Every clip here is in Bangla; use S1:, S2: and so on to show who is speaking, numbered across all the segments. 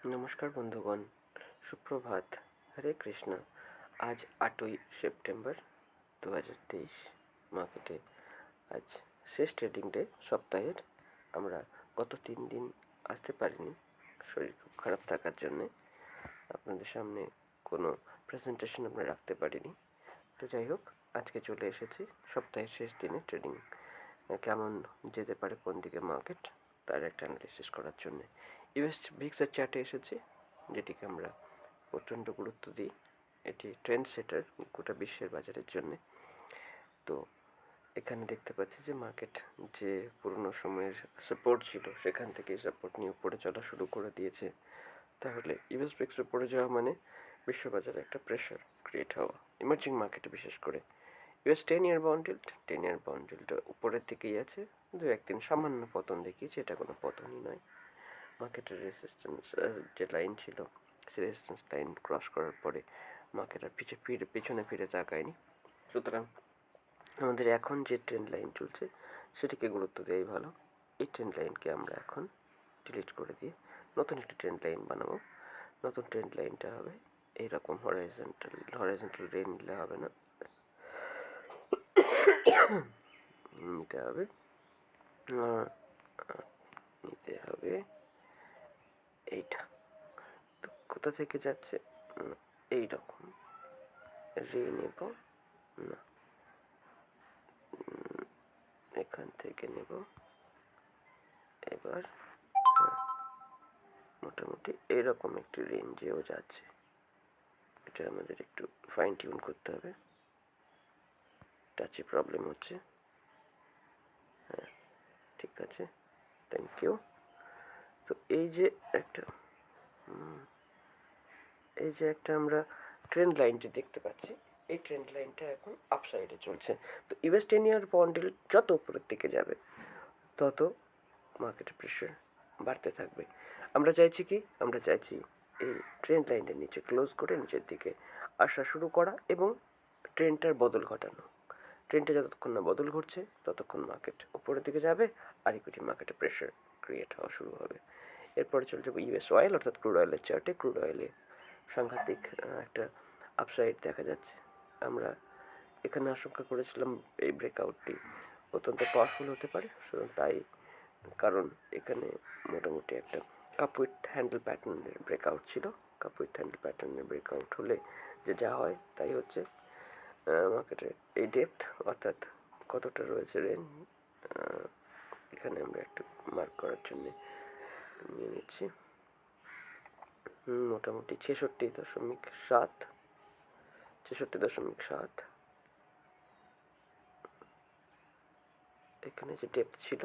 S1: নমস্কার বন্ধুগণ, সুপ্রভাত। হরে কৃষ্ণ। আজ 8ই সেপ্টেম্বর 2023। মার্কেটে আজ শেষ ট্রেডিং ডে সপ্তাহের। আমরা গত 3 দিন আসতে পারিনি, শরীর খুব খারাপ থাকার জন্যে আপনাদের সামনে কোনো প্রেজেন্টেশন আমরা রাখতে পারিনি। তো যাই হোক, আজকে চলে এসেছি সপ্তাহের শেষ দিনে ট্রেডিং কেমন যেতে পারে, কোন দিকে মার্কেট, তার একটা অ্যানালিসিস করার জন্যে ইউএস ভিক্সের চার্টে এসেছি, যেটিকে আমরা প্রচণ্ড গুরুত্ব দিই। এটি ট্রেন্ড সেটার গোটা বিশ্বের বাজারের জন্যে। তো এখানে দেখতে পাচ্ছি যে মার্কেট যে পুরনো সময়ের সাপোর্ট ছিল সেখান থেকে সাপোর্ট নিয়ে উপরে চলা শুরু করে দিয়েছে। তাহলে ইউএস ভিক্স উপরে যাওয়া মানে বিশ্ববাজারে একটা প্রেশার ক্রিয়েট হওয়া, ইমার্জিং মার্কেটে বিশেষ করে। ইউএস 10-year বন্ড ইল্ডটা উপরের দিকেই আছে, দু একদিন সামান্য পতন দেখিয়েছে, এটা কোনো পতনই নয়। মার্কেটের রেজিস্ট্যান্স যে লাইন ছিল, সেই রেজিস্ট্যান্স লাইন ক্রস করার পরে মার্কেট আর পিছনে ফিরে তাকায়নি। সুতরাং আমাদের এখন যে ট্রেন্ড লাইন চলছে সেটিকে গুরুত্ব দেওয়াই ভালো। এই ট্রেন্ড লাইনকে আমরা এখন ডিলিট করে দিয়ে নতুন একটি ট্রেন্ড লাইন বানাবো। নতুন ট্রেন্ড লাইনটা হবে এইরকম, হরাইজন্টাল রেন নিলে হবে না, নিতে হবে এইটা। তো কোথা থেকে যাচ্ছে, এইরকম রে নেব না, এখান থেকে নেব। এবার মোটামুটি এরকম একটি রেঞ্জেও যাচ্ছে। এটা আমাদের একটু ফাইন টিউন করতে হবে, টাচে প্রবলেম হচ্ছে। হ্যাঁ, ঠিক আছে, থ্যাংক ইউ। তো এই যে একটা আমরা ট্রেন্ড লাইনটি দেখতে পাচ্ছি, এই ট্রেন্ড লাইনটা এখন আপসাইডে চলছে। তো ইউএস 10-year বন্ডের যত উপরের দিকে যাবে তত মার্কেটের প্রেশার বাড়তে থাকবে। আমরা চাইছি কি, আমরা চাইছি এই ট্রেন্ড লাইনের নিচে ক্লোজ করে নিচের দিকে আসা শুরু করা এবং ট্রেন্ডটার বদল ঘটানো। ট্রেন্ডটা যতক্ষণ না বদল ঘটছে ততক্ষণ মার্কেট উপরের দিকে যাবে আর ইকুইটি মার্কেটে প্রেশার ক্রিয়েট হওয়া শুরু হবে। এরপরে চলে যাবো ইউএস অয়েল অর্থাৎ ক্রুড অয়েলের চার্টে। ক্রুড অয়েলে সাংঘাতিক একটা আপসাইড দেখা যাচ্ছে। আমরা এখানে আশঙ্কা করেছিলাম এই ব্রেকআউটটি অত্যন্ত পাওয়ারফুল হতে পারে, তাই কারণ এখানে মোটামুটি একটা কাপ উইথ হ্যান্ডেল প্যাটার্নের ব্রেকআউট ছিল। কাপ উইথ হ্যান্ডেল প্যাটার্নের ব্রেকআউট হলে যে যা হয় তাই হচ্ছে। মার্কেটের এই ডেপথ অর্থাৎ কতটা রয়েছে রেঞ্জ, এখানে আমরা একটু মার্ক করার জন্য নিয়ে নিচ্ছি। মোটামুটি 66.7 এখানে যে ডেপথ ছিল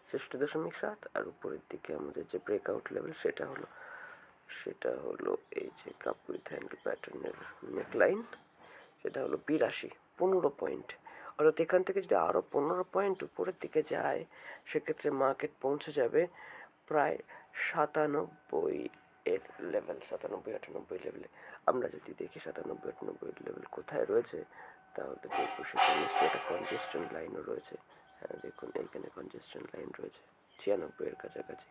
S1: 66.7, আর উপরের দিকে আমাদের যে ব্রেকআউট লেভেল সেটা হলো এই যে কাপ উইথ হ্যান্ডেল প্যাটার্নের নেকলাইন, সেটা হলো 15 পয়েন্ট। অর্থাৎ এখান থেকে যদি আরও 15 পয়েন্ট উপরের দিকে যায় সেক্ষেত্রে মার্কেট পৌঁছে যাবে প্রায় 97 এর লেভেল, 97-98 লেভেলে। আমরা যদি দেখি 97-98 লেভেল কোথায় রয়েছে, তাহলে দেখবো সেখানে নিশ্চয়ই একটা কনজেশন লাইনও রয়েছে। হ্যাঁ দেখুন, এইখানে কনজেশন লাইন রয়েছে 96 এর কাছাকাছি।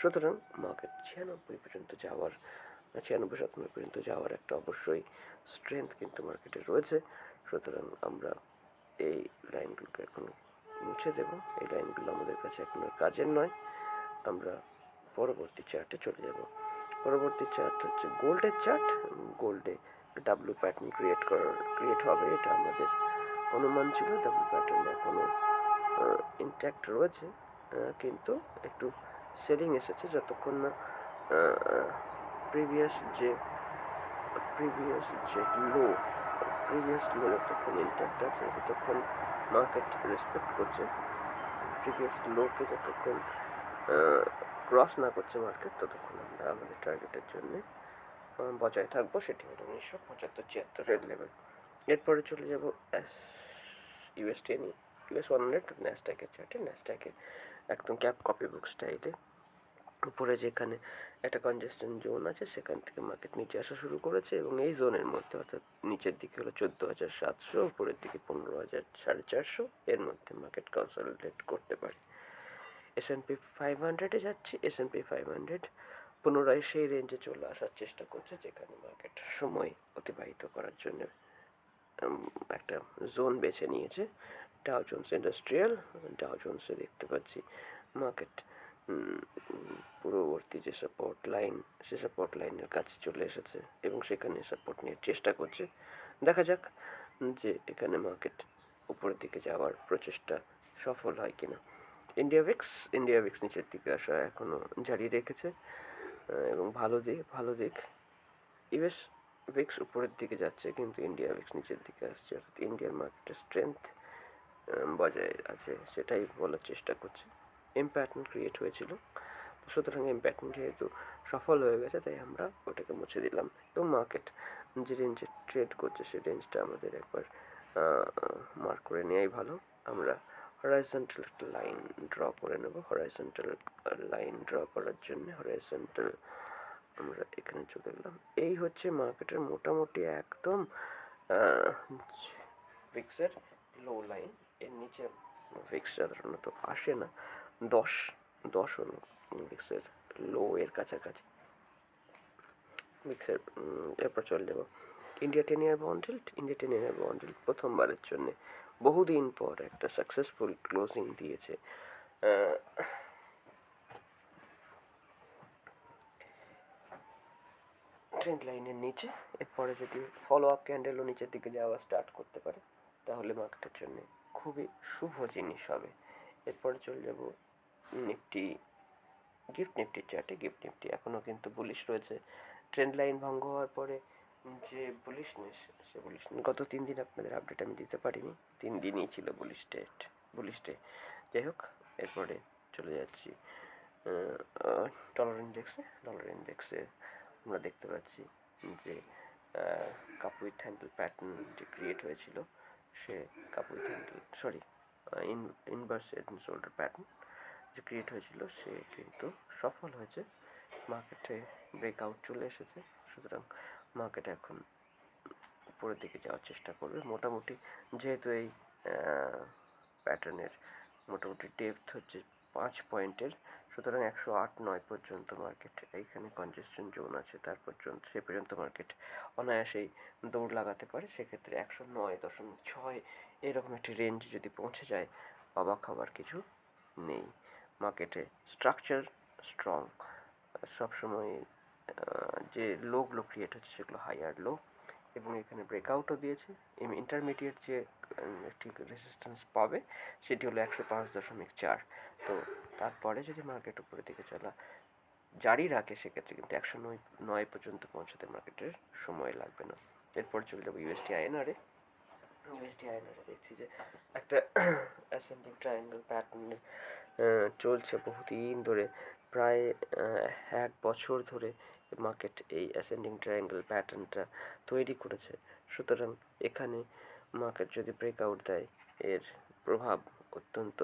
S1: সুতরাং মার্কেট 96 পর্যন্ত যাওয়ার 96-97 পর্যন্ত যাওয়ার একটা অবশ্যই স্ট্রেংথ কিন্তু মার্কেটে রয়েছে। সুতরাং আমরা এই লাইনগুলোকে এখন মুছে দেব। এই লাইনগুলো আমাদের কাছে এখন কাজের নয়। আমরা পরবর্তী চার্টে চলে যাব। পরবর্তী চার্ট হচ্ছে গোল্ডের চার্ট। গোল্ডে ডাব্লু প্যাটার্ন ক্রিয়েট হবে, এটা আমাদের অনুমান ছিল। ডাব্লু প্যাটার্ন এখনও ইনট্যাক্ট রয়েছে, কিন্তু একটু সেলিং এসেছে। যতক্ষণ না প্রিভিয়াস লো যতক্ষণ ইনট্যাক্ট আছে ততক্ষণ মার্কেট রেসপেক্ট করছে। প্রিভিয়াস লোকে যতক্ষণ ক্রস না করছে মার্কেট ততক্ষণ আমরা আমাদের টার্গেটের জন্য বজায় থাকবো, সেটি হলো 1975-76 লেভেল। এরপরে চলে যাব ইউএস 100 ন্যাসড্যাকের চার্টে। ন্যাসড্যাকে একদম ক্যাপ কপি বুক স্টাইলে উপরে যেখানে একটা কনজেশন জোন আছে সেখান থেকে মার্কেট নিচে আসা শুরু করেছে এবং এই জোনের মধ্যে অর্থাৎ নিচের দিকে হলো 14,700, উপরের দিকে 15,450, এর মধ্যে মার্কেট কনসলিডেট করতে পারে। S&P 500-এ যাচ্ছি। S&P 500 পুনরায় সেই রেঞ্জে চলে আসার চেষ্টা করছে যেখানে মার্কেট সময় অতিবাহিত করার জন্য একটা জোন বেছে নিয়েছে। ডাও জোন্স ইন্ডাস্ট্রিয়াল, ডাও জোন্সে দেখতে পাচ্ছি মার্কেট পূর্ববর্তী যে সাপোর্ট লাইন, সে সাপোর্ট লাইনের কাছে চলে এসেছে এবং সেখানে সাপোর্ট নেওয়ার চেষ্টা করছে। দেখা যাক যে এখানে মার্কেট উপরের দিকে যাওয়ার প্রচেষ্টা সফল হয় কিনা। ইন্ডিয়া ভিক্স নিচের দিকে আসা এখনও জারি রেখেছে এবং ভালো দিক। ইউএস ভিক্স উপরের দিকে যাচ্ছে কিন্তু ইন্ডিয়া ভিক্স নিচের দিকে আসছে, অর্থাৎ ইন্ডিয়ান মার্কেটের স্ট্রেংথ বজায় আছে সেটাই বলার চেষ্টা করছে। এম প্যাটার্ন ক্রিয়েট হয়েছিল, সুতরাং এম প্যাটার্ন যেহেতু সফল হয়ে গেছে তাই আমরা ওটাকে মুছে দিলাম এবং মার্কেট যে রেঞ্জে ট্রেড করছে সেই রেঞ্জটা আমাদের একবার মার্ক করে নেওয়াই ভালো। আমরা হরাইজন্টাল একটা লাইন ড্র করে নেব। হরাইজন্টাল লাইন ড্র করার জন্য হরাইজন্টাল আমরা এখানে চলে গেলাম। এই হচ্ছে মার্কেটের মোটামুটি একদম ভিক্সের লো লাইন। এর নিচে ভিক্স সাধারণত আসে না। 10 হলো ভিক্সের লো এর কাছাকাছি। ভিক্সের এরপর চলে যাব ইন্ডিয়া 10-year বন্ড প্রথমবারের জন্য বহুদিন পর একটা সাকসেসফুল ক্লোজিং দিয়েছে। ট্রেন্ড লাইনের নিচে। এরপরে যদি ফলো আপ ক্যান্ডেলও নিচের দিকে যাওয়া স্টার্ট করতে পারে তাহলে মার্কেটের জন্য খুবই শুভ জিনিস হবে। এরপরে চলে যাব গিফট নিফটির চার্টে। গিফট নিফটি এখনও কিন্তু বুলিশ রয়েছে। ট্রেন্ড লাইন ভঙ্গ হওয়ার পরে যে বুলিশনেস, সে বুলিশনেস গত 3 দিন আপনাদের আপডেট আমি দিতে পারিনি, 3 দিনই ছিল বুলিশ ডে। যাই হোক, এরপরে চলে যাচ্ছি ডলার ইন্ডেক্সে আমরা দেখতে পাচ্ছি যে কাপ উইথ হ্যান্ডেল প্যাটার্ন যে ক্রিয়েট হয়েছিল, সে cup with handle inverse head and shoulder pattern যে ক্রিয়েট হয়েছিল সে কিন্তু সফল হয়েছে। মার্কেটে ব্রেকআউট চলে এসেছে, সুতরাং মার্কেট এখন উপরের দিকে যাওয়ার চেষ্টা করবে। মোটামুটি যেহেতু এই প্যাটার্নের মোটামুটি ডেপথ হচ্ছে 5 পয়েন্টের, সুতরাং 108-9 পর্যন্ত মার্কেট এইখানে কনজেশন জোন আছে, সে পর্যন্ত মার্কেট অনায়াসেই দৌড় লাগাতে পারে। সেক্ষেত্রে 109.6 এরকম একটি রেঞ্জ যদি পৌঁছে যায়, অবাক হবার কিছু নেই। মার্কেটে স্ট্রাকচার স্ট্রং, সবসময় যে লোগুলো ক্রিয়েট হচ্ছে সেগুলো হাইয়ার লো এবং এখানে ব্রেকআউটও দিয়েছে। ইন্টারমিডিয়েট যে ঠিক রেজিস্ট্যান্স পাবে সেটি হলো 105.4। তো তারপরে যদি মার্কেট উপরের দিকে চলা জারি রাখে সেক্ষেত্রে কিন্তু 109 পর্যন্ত পৌঁছাতে মার্কেটের সময় লাগবে না। এরপর চলে যাবো ইউএসডি আইএনআরে দেখছি যে একটা অ্যাসেন্ডিং ট্রায়াঙ্গেল প্যাটার্ন চলছে বহুদিন ধরে, প্রায় 1 বছর ধরে মার্কেট এই অ্যাসেন্ডিং ট্রায়াঙ্গেল প্যাটার্নটা তৈরি করেছে। সুতরাং এখানে মার্কেট যদি ব্রেকআউট দেয় এর প্রভাব অত্যন্ত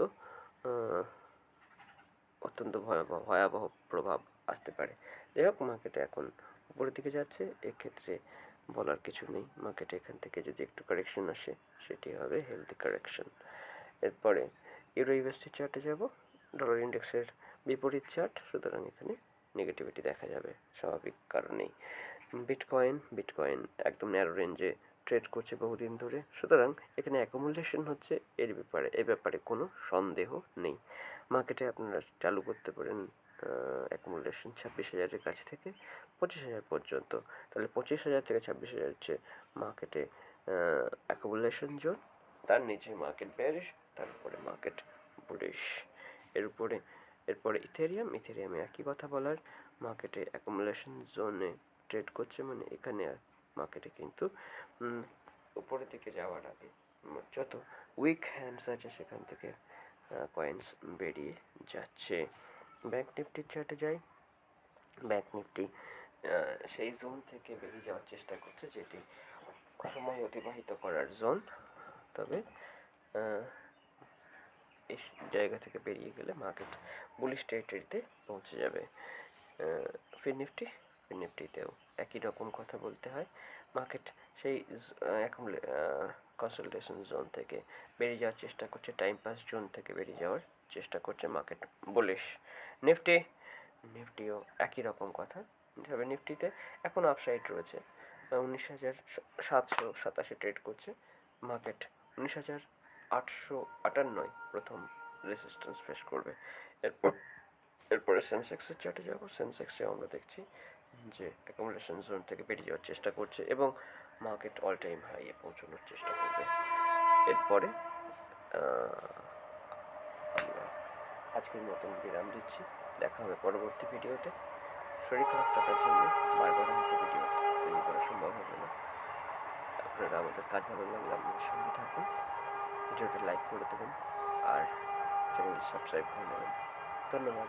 S1: ভয়াবহ প্রভাব আসতে পারে। যাই হোক, মার্কেটে এখন উপরের দিকে যাচ্ছে, এক্ষেত্রে বলার কিছু নেই। মার্কেটে এখান থেকে যদি একটু কারেকশন আসে সেটি হবে হেলদি কারেকশন। এরপরে ইউরো ইউএসডি চার্টে যাব, ডলার ইন্ডেক্সের বিপরীত চার্ট, সুতরাং এখানে নেগেটিভিটি দেখা যাবে স্বাভাবিক কারণেই। বিটকয়েন একদম ন্যারো রেঞ্জে ট্রেড করছে বহুদিন ধরে, সুতরাং এখানে অ্যাকুমুলেশন হচ্ছে, এ ব্যাপারে কোনো সন্দেহ নেই। মার্কেটে আপনারা চালু করতে পারেন অ্যাকুমুলেশন 26,000-এর কাছ থেকে 25,000 পর্যন্ত। তাহলে 25,000 থেকে 26,000 হচ্ছে মার্কেটে অ্যাকুমুলেশন জোন, তার নিচে মার্কেট বেয়ারিশ, তার উপরে মার্কেট বুলিশ। এরপরে ইথেরিয়ামে একই কথা বলার। মার্কেটে অ্যাকুমুলেশন জোনে ট্রেড করছে, মানে এখানে মার্কেটে কিন্তু উপরের দিকে যাওয়ার আগে যত উইক হ্যান্ডস আছে সেখান থেকে কয়েন্স বেরিয়ে যাচ্ছে। ব্যাংক নিফটির চার্টে যাই। ব্যাংক নিফটি সেই জোন থেকে বেরিয়ে যাওয়ার চেষ্টা করছে, যেটি সময় অতিবাহিত করার জোন। তবে এই জায়গা থেকে বেরিয়ে গেলে মার্কেট বুলিশ টেরিটরিতে পৌঁছে যাবে। ফিননিফটিতেও একই রকম কথা বলতে হয়। মার্কেট সেই কনসালটেশন জোন থেকে বেরিয়ে যাওয়ার চেষ্টা করছে, টাইম পাস জোন থেকে বেরিয়ে যাওয়ার চেষ্টা করছে, মার্কেট বুলিশ। নিফটিও একই রকম কথা। তবে নিফটিতে এখন আপসাইড রয়েছে, 19,787 ট্রেড করছে। মার্কেট 19,858 প্রথম রেজিস্ট্যান্স ফেস করবে। এরপরে সেন্সেক্সের চার্টে যাবো। সেন্সেক্সে আমরা দেখছি যে অ্যাকোমোডেশন জোন থেকে বেরিয়ে যাওয়ার চেষ্টা করছে এবং মার্কেট অল টাইম হাইয়ে পৌঁছানোর চেষ্টা করবে। এরপরে আমরা আজকের মতন বিরাম দিচ্ছি। দেখা হবে পরবর্তী ভিডিওতে। শরীর খারাপ থাকার জন্য বারবার হয়তো ভিডিও তৈরি করা সম্ভব হবে না। আপনারা আমাদের কাজ ভালো লাগলে আমাদের সঙ্গে থাকুন, ভিডিওটা লাইক করে দেবেন আর চ্যানেলটি সাবস্ক্রাইব করে নেবেন। ধন্যবাদ।